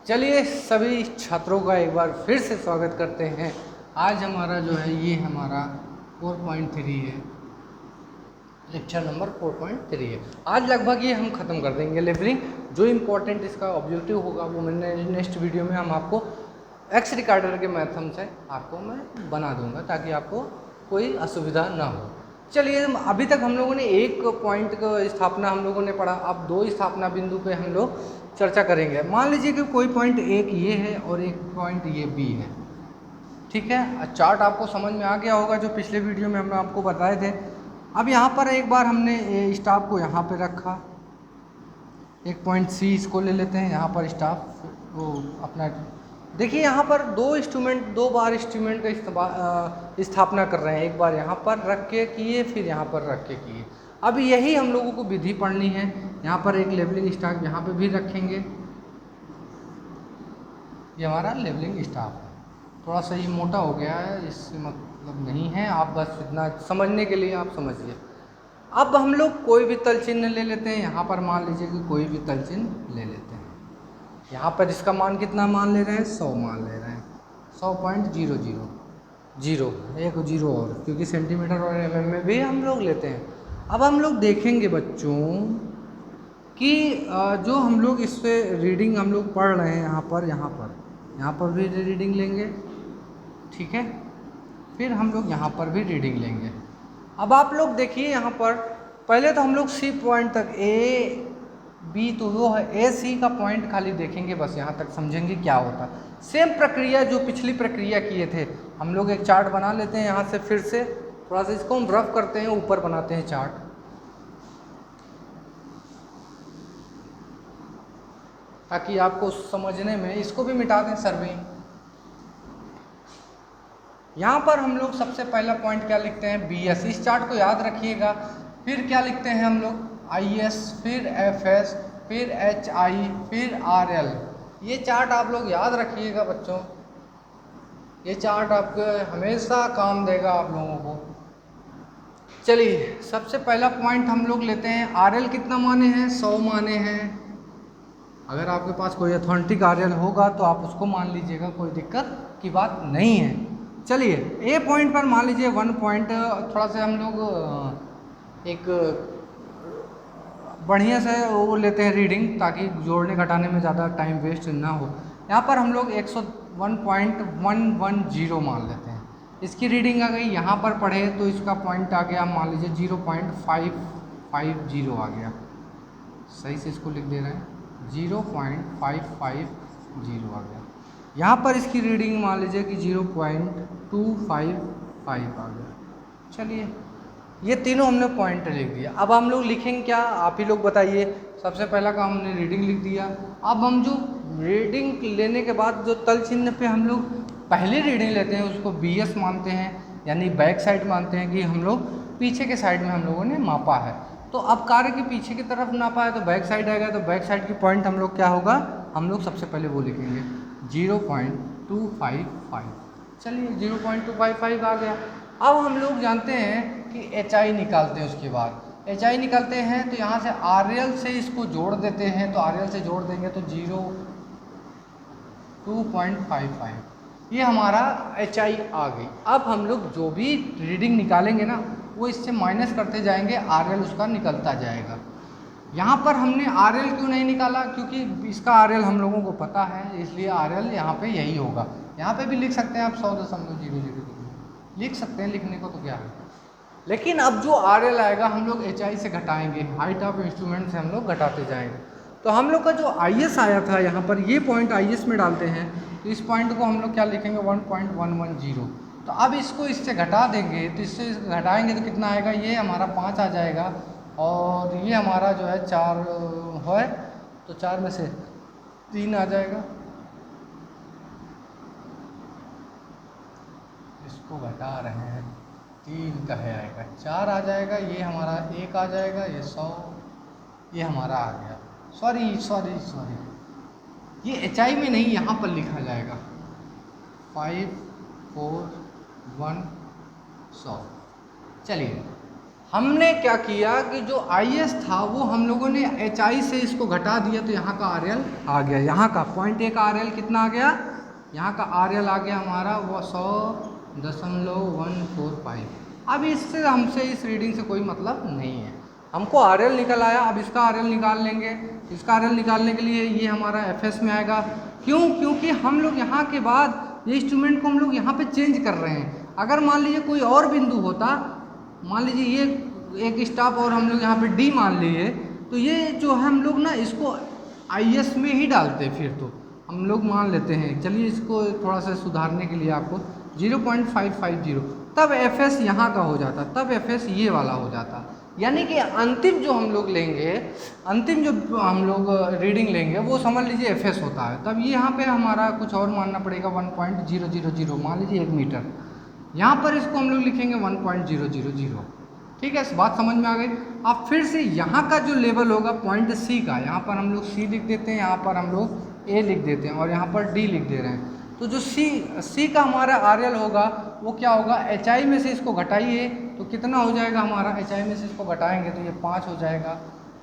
चलिए सभी छात्रों का एक बार फिर से स्वागत करते हैं। आज हमारा जो है ये हमारा 4.3 है, लेक्चर नंबर 4.3 है। आज लगभग ये हम ख़त्म कर देंगे लेवलिंग। जो इम्पोर्टेंट इसका ऑब्जेक्टिव होगा वो मैंने नेक्स्ट वीडियो में हम आपको एक्स रिकॉर्डर के माध्यम से आपको मैं बना दूंगा ताकि आपको कोई असुविधा ना हो। चलिए अभी तक हम लोगों ने एक पॉइंट का स्थापना हम लोगों ने पढ़ा, अब दो स्थापना बिंदु पे हम लोग चर्चा करेंगे। मान लीजिए कि कोई पॉइंट एक ये है और एक पॉइंट ये बी है, ठीक है। चार्ट आपको समझ में आ गया होगा जो पिछले वीडियो में हमने आपको बताए थे। अब यहाँ पर एक बार हमने स्टाफ को यहाँ पे रखा, एक पॉइंट सी इसको ले लेते हैं, यहाँ पर स्टाफ वो अपना देखिए यहाँ पर दो बार इंस्ट्रूमेंट का स्थापना कर रहे हैं। एक बार यहाँ पर रख के किए, फिर यहाँ पर रख के किए। अब यही हम लोगों को विधि पढ़नी है। यहाँ पर एक लेवलिंग स्टाफ यहाँ पे भी रखेंगे, ये हमारा लेवलिंग स्टाफ है। थोड़ा सा ये मोटा हो गया है, इससे मतलब नहीं है, आप बस इतना समझने के लिए आप समझिए। अब हम लोग कोई भी तल चिन्ह ले लेते हैं। यहाँ पर मान लीजिए कि कोई भी तल चिन्ह ले लेते हैं। यहाँ पर इसका मान कितना मान ले रहे हैं, 100 मान ले रहे हैं, 100.000 एक जीरो और, क्योंकि सेंटीमीटर और mm में भी हम लोग लेते हैं। अब हम लोग देखेंगे बच्चों कि जो हम लोग इससे रीडिंग हम लोग पढ़ रहे हैं, यहाँ पर भी रीडिंग लेंगे, ठीक है। फिर हम लोग यहाँ पर भी रीडिंग लेंगे। अब आप लोग देखिए यहाँ पर पहले तो हम लोग सी पॉइंट तक ए बी तो वो है, ए सी का पॉइंट खाली देखेंगे, बस यहाँ तक समझेंगे क्या होता। सेम प्रक्रिया जो पिछली प्रक्रिया किए थे, हम लोग एक चार्ट बना लेते हैं। यहाँ से फिर से थोड़ा सा इसको हम रफ करते हैं, ऊपर बनाते हैं चार्ट, ताकि आपको समझने में, इसको भी मिटा दें सर्वे। यहाँ पर हम लोग सबसे पहला पॉइंट क्या लिखते हैं, बी एस। इस चार्ट को याद रखिएगा। फिर क्या लिखते हैं हम लोग, आई एस, फिर एफ एस, फिर एच आई, फिर आर एल। ये चार्ट आप लोग याद रखिएगा बच्चों, ये चार्ट आपको हमेशा काम देगा आप लोगों को। चलिए सबसे पहला पॉइंट हम लोग लेते हैं, आर एल कितना माने हैं, 100 माने हैं। अगर आपके पास कोई अथॉन्टिक आर एल होगा तो आप उसको मान लीजिएगा, कोई दिक्कत की बात नहीं है। चलिए ए पॉइंट पर मान लीजिए 1 पॉइंट, थोड़ा सा हम लोग एक बढ़िया से वो लेते हैं रीडिंग, ताकि जोड़ने घटाने में ज़्यादा टाइम वेस्ट ना हो। यहाँ पर हम लोग 101.110 मान लेते हैं। इसकी रीडिंग आ गई। यहाँ पर पढ़े तो इसका पॉइंट आ गया, मान लीजिए 0.550 आ गया। सही से इसको लिख दे रहे हैं, 0.550 आ गया। यहाँ पर इसकी रीडिंग मान लीजिए कि 0.255 आ गया। चलिए ये तीनों हमने पॉइंट लिख दिया। अब हम लोग लिखेंगे क्या, आप ही लोग बताइए। सबसे पहला काम हमने रीडिंग लिख दिया। अब हम जो रीडिंग लेने के बाद जो तल चिन्ह पे हम लोग पहले रीडिंग लेते हैं उसको बी एस मानते हैं, यानी बैक साइड मानते हैं कि हम लोग पीछे के साइड में हम लोगों ने मापा है। तो अब कार्य के पीछे की तरफ नापा है तो बैक साइड आएगा, तो बैक साइड की पॉइंट हम लोग क्या होगा, हम लोग सबसे पहले वो लिखेंगे 0.255। चलिए 0.255 आ गया। अब हम लोग जानते हैं कि एच आई निकालते हैं। उसके बाद एच आई निकालते हैं तो यहाँ से आर एल से इसको जोड़ देते हैं, तो आर एल से जोड़ देंगे तो 2.55, ये हमारा एच आई आ गई। अब हम लोग जो भी रीडिंग निकालेंगे ना वो इससे माइनस करते जाएंगे, आर एल उसका निकलता जाएगा। यहाँ पर हमने आर एल क्यों नहीं निकाला, क्योंकि इसका आर एल हम लोगों को पता है, इसलिए आर एल यहाँ पर यही होगा। यहाँ पे भी लिख सकते हैं आप 100.00 लिख सकते हैं, लिखने को तो क्या है। लेकिन अब जो आर एल आएगा हम लोग एच आई से घटाएंगे, हाइट ऑफ इंस्ट्रूमेंट से हम लोग घटाते जाएंगे। तो हम लोग का जो आई एस आया था यहाँ पर, ये पॉइंट आई एस में डालते हैं, तो इस पॉइंट को हम लोग क्या लिखेंगे, 1.110। तो अब इसको इससे घटा देंगे, तो इससे घटाएंगे तो कितना आएगा, ये हमारा 5 आ जाएगा, और ये हमारा जो है 4 है, तो 4 में से 3 आ जाएगा। इसको घटा रहे हैं, 3 का है आएगा, 4 आ जाएगा, ये हमारा 1 आ जाएगा, ये 100, ये हमारा आ गया। सॉरी, ये एच आई में नहीं, यहाँ पर लिखा जाएगा 541 100। चलिए हमने क्या किया कि जो IS था वो हम लोगों ने HI से इसको घटा दिया, तो यहाँ का RL आ गया, यहाँ का 0.1 का RL कितना आ गया, यहाँ का RL आ गया हमारा वो 100.145। अब इससे हमसे इस रीडिंग से कोई मतलब नहीं है, हमको RL निकल आया। अब इसका RL निकाल लेंगे, इसका RL निकालने के लिए ये हमारा FS में आएगा। क्यों? क्योंकि हम लोग यहाँ के बाद ये इंस्ट्रूमेंट को हम लोग यहाँ पे चेंज कर रहे हैं। अगर मान लीजिए कोई और बिंदु होता, मान लीजिए ये एक स्टॉप और हम लोग यहाँ पे D मान लिए, तो ये जो है हम लोग ना इसको IS में ही डालते। फिर तो हम लोग मान लेते हैं, चलिए इसको थोड़ा सा सुधारने के लिए आपको 0.550, तब FS यहाँ का हो जाता, तब FS ये वाला हो जाता। यानी कि अंतिम जो हम लोग लेंगे, अंतिम जो हम लोग रीडिंग लेंगे वो समझ लीजिए FS होता है। तब ये यहाँ पे हमारा कुछ और मानना पड़ेगा, 1.000 मान लीजिए 1 मीटर। यहाँ पर इसको हम लोग लिखेंगे 1.000। ठीक है, इस बात समझ में आ गई। अब फिर से यहाँ का जो लेवल होगा पॉइंट C का, यहाँ पर हम लोग C लिख देते हैं, यहाँ पर हम लोग A लिख देते हैं और यहाँ पर D लिख दे रहे हैं। तो जो C का हमारा RL होगा वो क्या होगा, HI में से इसको घटाइए तो कितना हो जाएगा हमारा, HI में से इसको घटाएंगे तो ये 5 हो जाएगा,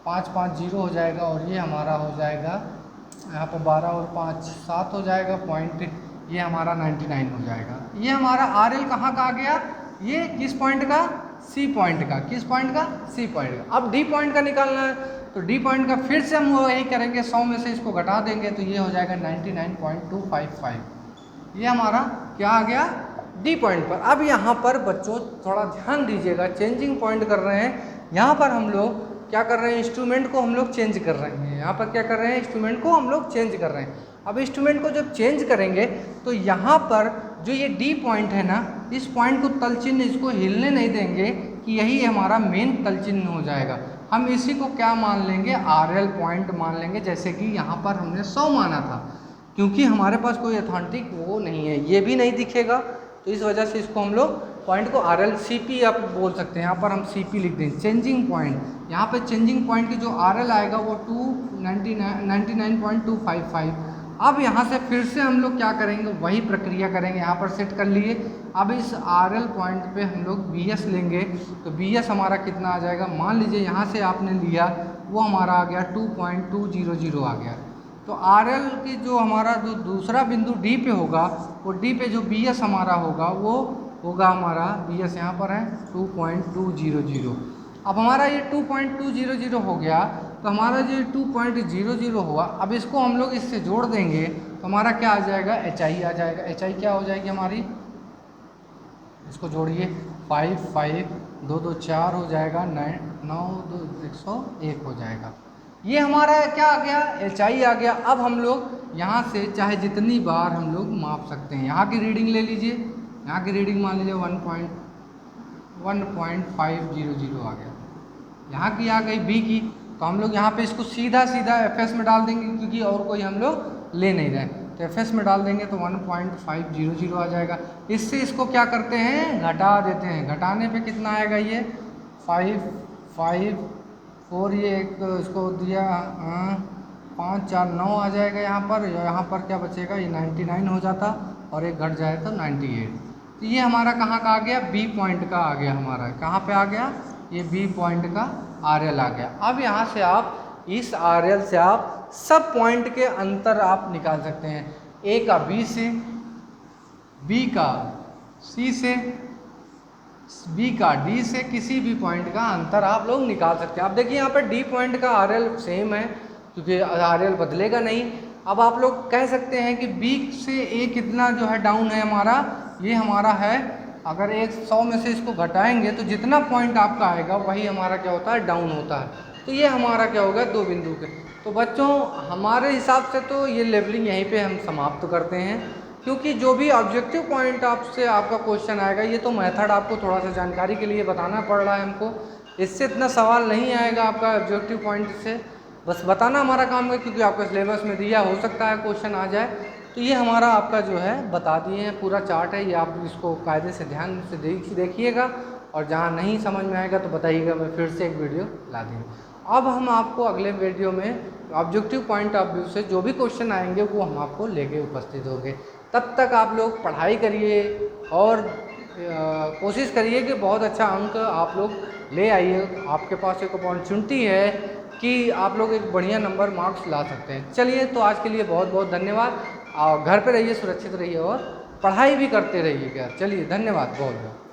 550 हो जाएगा, और ये हमारा हो जाएगा यहाँ पर 12 और 5 7 हो जाएगा पॉइंट, ये हमारा 99 हो जाएगा। ये हमारा RL कहाँ का आ गया, ये किस पॉइंट का, C पॉइंट का। किस पॉइंट का, C पॉइंट का। अब D पॉइंट का निकालना है, तो D पॉइंट का फिर से हम वही करेंगे, 100 में से इसको घटा देंगे तो ये हो जाएगा 99.255। ये हमारा क्या आ गया, D पॉइंट पर। अब यहाँ पर बच्चों थोड़ा ध्यान दीजिएगा, चेंजिंग पॉइंट कर रहे हैं। यहाँ पर हम लोग क्या कर रहे हैं, इंस्ट्रूमेंट को हम लोग चेंज कर रहे हैं। यहाँ पर क्या कर रहे हैं, इंस्ट्रूमेंट को हम लोग चेंज कर रहे हैं। अब इंस्ट्रूमेंट को जब चेंज करेंगे तो यहाँ पर जो ये D पॉइंट है ना, इस पॉइंट को तल चिन्ह इसको हिलने नहीं देंगे कि यही हमारा मेन तल चिन्ह हो जाएगा। हम इसी को क्या मान लेंगे, RL पॉइंट मान लेंगे। जैसे कि यहाँ पर हमने 100 माना था, क्योंकि हमारे पास कोई अथेंटिक वो नहीं है, ये भी नहीं दिखेगा, तो इस वजह से इसको हम लोग पॉइंट को RL CP आप बोल सकते हैं। यहाँ पर हम CP लिख दें, चेंजिंग पॉइंट। यहाँ पे चेंजिंग पॉइंट की जो RL आएगा वो 99.255। अब यहाँ से फिर से हम लोग क्या करेंगे, वही प्रक्रिया करेंगे। यहाँ पर सेट कर लिए। अब इस RL पॉइंट पे हम लोग BS लेंगे, तो BS हमारा कितना आ जाएगा, मान लीजिए यहाँ से आपने लिया वो हमारा आ गया 2.200 आ गया। तो RL की जो हमारा जो दूसरा बिंदु D पे होगा, वो D पे जो BS हमारा होगा वो होगा हमारा BS यहाँ पर है 2.200। अब हमारा ये 2.200 हो गया, तो हमारा जो 2.00 हुआ, अब इसको हम लोग इससे जोड़ देंगे तो हमारा क्या आ जाएगा, HI आ जाएगा। HI क्या हो जाएगी हमारी, इसको जोड़िए, 5 5 2 2 4 हो जाएगा, 9 2 101 हो जाएगा। ये हमारा क्या आ गया, HI आ गया। अब हम लोग यहाँ से चाहे जितनी बार हम लोग माप सकते हैं। यहाँ की रीडिंग ले लीजिए, यहाँ की रीडिंग मान लीजिए 1.500 आ गया। यहाँ की आ गई B की, तो हम लोग यहाँ पे इसको सीधा FS में डाल देंगे, क्योंकि और कोई हम लोग ले नहीं रहे, तो FS में डाल देंगे तो 1.500 आ जाएगा। इससे इसको क्या करते हैं, घटा देते हैं। घटाने पे कितना आएगा, ये 5 5 4, ये एक इसको दिया 5 4 9 आ जाएगा यहाँ पर क्या बचेगा, ये 99 हो जाता, और एक घट जाए तो 98। तो ये हमारा कहाँ का आ गया, B पॉइंट का आ गया। हमारा कहाँ पे आ गया, ये B पॉइंट का RL आ गया। अब यहाँ से आप इस RL से आप सब पॉइंट के अंतर आप निकाल सकते हैं। A का B से, B का C से, B का D से, किसी भी पॉइंट का अंतर आप लोग निकाल सकते हैं। अब देखिए यहाँ पर D पॉइंट का RL सेम है, क्योंकि RL बदलेगा नहीं। अब आप लोग कह सकते हैं कि B से A कितना जो है डाउन है हमारा, ये हमारा है, अगर 100 में से इसको घटाएंगे तो जितना पॉइंट आपका आएगा वही हमारा क्या होता है, डाउन होता है। तो ये हमारा क्या होगा, 2 बिंदु के। तो बच्चों हमारे हिसाब से तो ये लेवलिंग यहीं पे हम समाप्त करते हैं, क्योंकि जो भी ऑब्जेक्टिव पॉइंट आपसे आपका क्वेश्चन आएगा, ये तो मेथड आपको थोड़ा सा जानकारी के लिए बताना पड़ रहा है हमको। इससे इतना सवाल नहीं आएगा आपका ऑब्जेक्टिव पॉइंट से, बस बताना हमारा काम है, क्योंकि आपका सिलेबस में दिया, हो सकता है क्वेश्चन आ जाए। तो ये हमारा आपका जो है बता दिए हैं, पूरा चार्ट है ये, आप इसको कायदे से ध्यान से देखिएगा, और जहाँ नहीं समझ में आएगा तो बताइएगा, मैं फिर से एक वीडियो ला दूँगा। अब हम आपको अगले वीडियो में ऑब्जेक्टिव पॉइंट ऑफ व्यू से जो भी क्वेश्चन आएंगे वो हम आपको लेके उपस्थित होंगे। तब तक आप लोग पढ़ाई करिए और कोशिश करिए कि बहुत अच्छा अंक आप लोग ले आइए। आपके पास एक अपॉर्चुनिटी है कि आप लोग एक बढ़िया नंबर मार्क्स ला सकते हैं। चलिए, तो आज के लिए बहुत बहुत धन्यवाद। और घर पे रहिए, सुरक्षित रहिए और पढ़ाई भी करते रहिएगा। चलिए, धन्यवाद बहुत बहुत।